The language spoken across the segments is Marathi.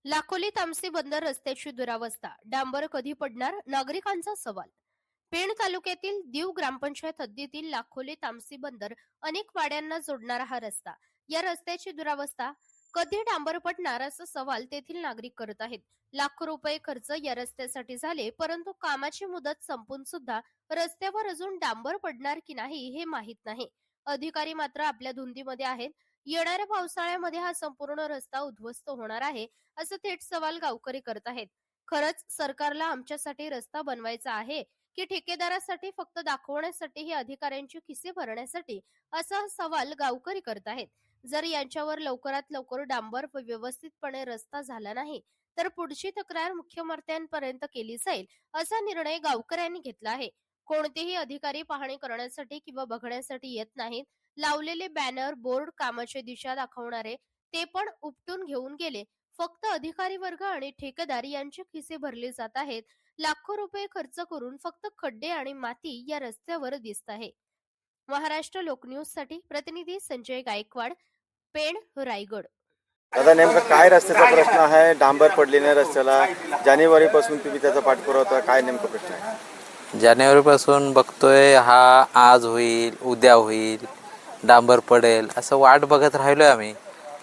लाखोली तामसी बंदर रस्त्याची दुरावस्था, डांबर कधी पडणार, नागरिकांचा सवाल. पेण तालुक्यातील दीव ग्रामपंचायत हद्दीतील लाखोली तामसी बंदर अनेक वाड्यांना जोडणारा हा रस्ता. या रस्त्याची दुरावस्था, कधी डांबर पडणार असा सवाल तेथील नागरिक करत आहेत. लाखो रुपये खर्च या रस्त्यासाठी झाले, परंतु कामाची मुदत संपून सुद्धा रस्त्यावर अजून डांबर पडणार की नाही हे माहीत नाही. अधिकारी मात्र आपल्या धुंदीमध्ये आहेत. येणाऱ्या पावसाळ्यामध्ये हा संपूर्ण रस्ता उद्ध्वस्त होणार आहे, असं थेट सवाल गावकरी करत आहेत. खरंच सरकारला आमच्यासाठी रस्ता बनवायचा आहे की ठेकेदारासाठी फक्त दाखवण्यासाठी, ही अधिकाऱ्यांची खिसे भरण्यासाठी, असा सवाल गावकरी करत आहेत. जर यांच्यावर लवकरात लवकर डांबर व व्यवस्थितपणे रस्ता झाला नाही तर पुढची तक्रार मुख्यमंत्र्यांपर्यंत केली जाईल, असा निर्णय गावकऱ्यांनी घेतला आहे. कोणतेही अधिकारी पाहणी करण्यासाठी किंवा बघण्यासाठी येत नाहीत. लावलेले बॅनर बोर्ड कामाची दिशा दाखवणारे ते पण उपटून घेऊन गेले. फक्त अधिकारी वर्ग आणि ठेकेदार यांचे खिसे भरले जात आहेत. लाखो रुपये खर्च करून फक्त खड्डे आणि माती या रस्त्यावर दिसत आहे. महाराष्ट्र लोकन्यूज साठी प्रतिनिधी संजय गायकवाड, पेण, रायगड. दादा, नेमकं काय रस्त्याचा प्रश्न आहे? डांबर पडली नाही रस्त्याला. जानेवारीपासून तुम्ही त्याचा पाठपुरावा, काय नेमका प्रश्न आहे? जानेवारीपासून बघतोय, हा आज होईल उद्या होईल, डांबर पडेल असं वाट बघत राहिलोय आम्ही.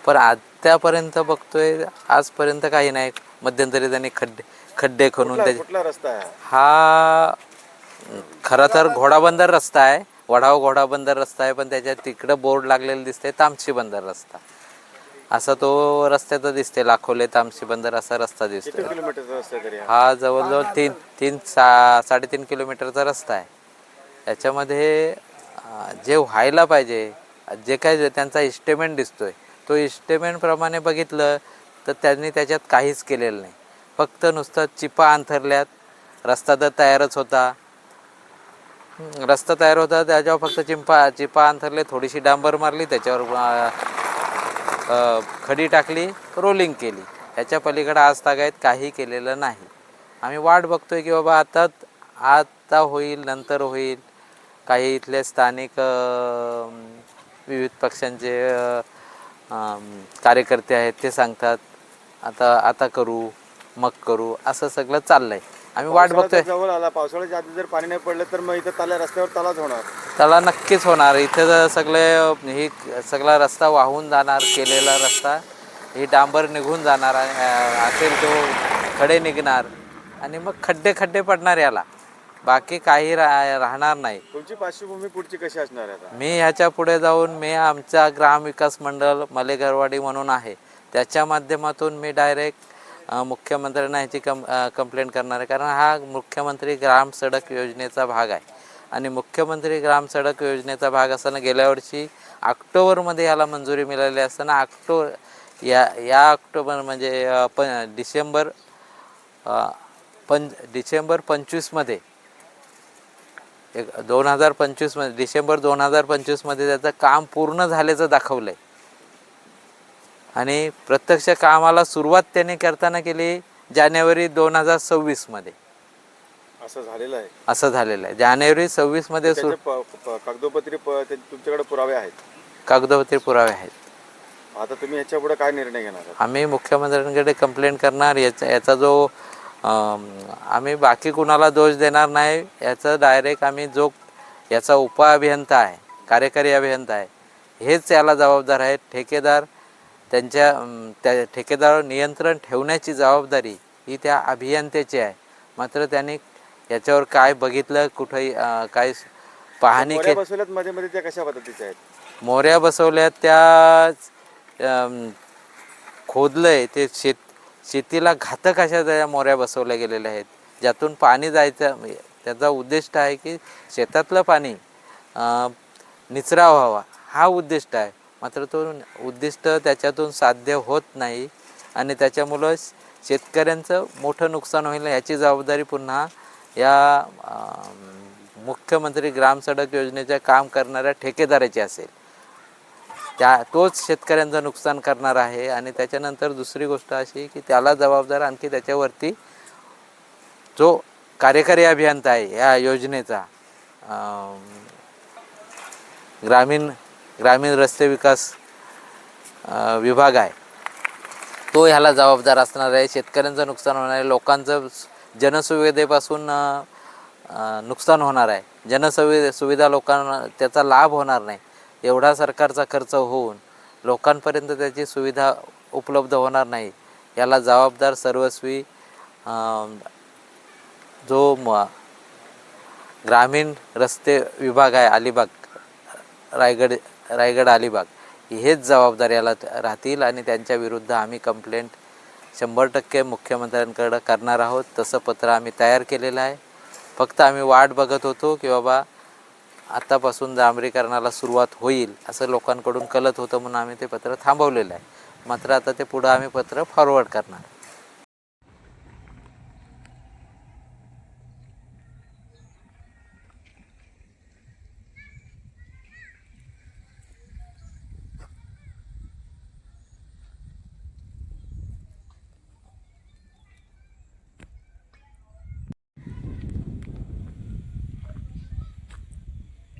पण आतापर्यंत बघतोय, आजपर्यंत काही नाही. मध्यंतरी त्यांनी खड्डे खणून कुठला रस्ता आहे हा खरं तर घोडाबंदर रस्ता आहे, वडाव घोडाबंदर रस्ता आहे. पण त्याच्यात तिकडं बोर्ड लागलेलं दिसतंय तामसी बंदर रस्ता, असा तो रस्त्याचा दिसते. लाखोले तामसी बंदर असा रस्ता दिसतो. किलोमीटरचा रस्ता तरी हा जवळजवळ 3-3.5 किलोमीटरचा रस्ता आहे. याच्यामध्ये जे व्हायला पाहिजे, जे काय त्यांचा इस्टिमेट दिसतोय, तो इस्टिमेटप्रमाणे बघितलं तर त्यांनी त्याच्यात काहीच केलेलं नाही. फक्त नुसतं चिपा अंथरल्यात. रस्ता तर तयारच होता, त्याच्यावर फक्त चिपा अंथरले, थोडीशी डांबर मारली, त्याच्यावर खडी टाकली, रोलिंग केली. ह्याच्या पलीकडे आज तागायत काही केलेलं नाही. आम्ही वाट बघतोय की बाबा आता होईल, नंतर होईल. काही इथले स्थानिक विविध पक्षांचे कार्यकर्ते आहेत, ते सांगतात आता करू, मग करू, असं सगळं चाललंय. आम्ही वाट बघतोय. जवळ आला, पावसाळ्याच्या आधी जर पाणी नाही पडलं तर मग इथं रस्त्यावर तलाच होणार. त्याला नक्कीच होणार. इथं ही सगळा रस्ता वाहून जाणार, केलेला रस्ता. ही डांबर निघून जाणार असेल, तो खडे निघणार आणि मग खड्डे पडणार याला. बाकी काही राहणार नाही. तुमची पार्श्वभूमी पुढची कशी असणार आहे? मी ह्याच्या पुढे जाऊन आमचा ग्रामविकास मंडळ मलेघरवाडी म्हणून आहे, त्याच्या माध्यमातून मी डायरेक्ट मुख्यमंत्र्यांना ह्याची कंप्लेंट करणार आहे. कारण हा मुख्यमंत्री ग्राम सडक योजनेचा भाग आहे. आणि मुख्यमंत्री ग्राम सडक योजनेचा भाग असताना गेल्या वर्षी ऑक्टोबरमध्ये याला मंजुरी मिळाली असताना या ऑक्टोबर म्हणजे डिसेंबर 25मध्ये 2025 डिसेंबर 2025मध्ये त्याचं काम पूर्ण झाल्याचं दाखवलंय. आणि प्रत्यक्ष कामाला सुरुवात त्यांनी करताना केली जानेवारी 2026मध्ये. असं झालेलं आहे. जानेवारी 26मध्ये कागदोपत्री तुमच्याकडे पुरावे आहेत? कागदोपत्री पुरावे आहेत. आता तुम्ही याच्या पुढे काय निर्णय घेणार? आम्ही मुख्यमंत्र्यांकडे कंप्लेंट करणार. याचा जो आम्ही बाकी कुणाला दोष देणार नाही. याचं डायरेक्ट आम्ही याचा उपअभियंता आहे, कार्यकारी अभियंता आहे, हेच याला जबाबदार आहेत. त्या ठेकेदारावर नियंत्रण ठेवण्याची जबाबदारी ही त्या अभियंत्याची आहे. मात्र त्यांनी याच्यावर काय बघितलं, कुठंही काय पाहणी केली? मध्ये मध्ये त्या कशा पद्धतीच्या आहेत? मोऱ्या बसवल्यात, त्या खोदलंय ते शेतीला घातक अशा त्या मोऱ्या बसवल्या गेलेल्या आहेत, ज्यातून पाणी जायचं. त्याचा उद्दिष्ट आहे की शेतातलं पाणी निचरा व्हावा, हा उद्दिष्ट आहे. मात्र तो उद्दिष्ट त्याच्यातून साध्य होत नाही आणि त्याच्यामुळं शेतकऱ्यांचं मोठं नुकसान होईल. याची जबाबदारी पुन्हा या मुख्यमंत्री ग्रामसडक योजनेचे काम करणाऱ्या ठेकेदाराची असेल. तोच शेतकऱ्यांचं नुकसान करणार आहे. आणि त्याच्यानंतर दुसरी गोष्ट अशी की त्याला जबाबदार आणखी त्याच्यावरती जो कार्यकारी अभियंता आहे या योजनेचा, ग्रामीण रस्ते विकास विभाग आहे, तो ह्याला जबाबदार असणार आहे. शेतकऱ्यांचं नुकसान होणार आहे, लोकांचं जनसुविधेपासून नुकसान होणार आहे. सुविधा लोकांना त्याचा लाभ होणार नाही. एवढा सरकारचा खर्च होऊन लोकांपर्यंत त्याची सुविधा उपलब्ध होणार नाही. याला जबाबदार सर्वस्वी जो ग्रामीण रस्ते विभाग आहे, अलिबाग रायगड अलिबाग, हेच जबाबदार याला राहतील आणि त्यांच्या विरुद्ध आम्ही कंप्लेंट 100% मुख्यमंत्र्यांकडं करणार आहोत. तसं पत्र आम्ही तयार केलेलं आहे. फक्त आम्ही वाट बघत होतो की बाबा आतापासून डांबरीकरणाला सुरुवात होईल असं लोकांकडून कळत होतं, म्हणून आम्ही ते पत्र थांबवलेलं आहे. मात्र आता ते पुढं आम्ही पत्र फॉरवर्ड करणार.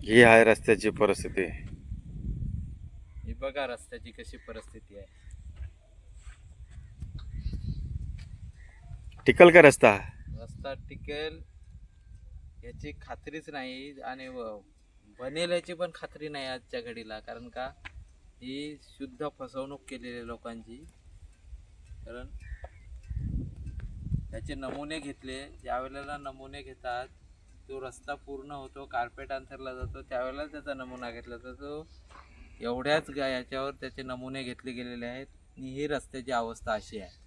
ही आहे रस्त्याची परिस्थिती. ही बघा रस्त्याची कशी परिस्थिती आहे. टिकल का रस्ता? रस्ता टिकेल याची खात्रीच नाही आणि बनेल याची पण खात्री नाही आजच्या घडीला. कारण का ही शुद्ध फसवणूक केलेली आहे लोकांची. कारण त्याचे नमुने घेतले, ज्यावेळेला नमुने घेतात तो रस्ता पूर्ण होतो, कार्पेट अंथरला जातो, त्यावेळेला त्याचा नमुना घेतला जातो. एवढ्याच याच्यावर त्याचे नमुने घेतले गेलेले आहेत आणि ही रस्त्याची अवस्था अशी आहे.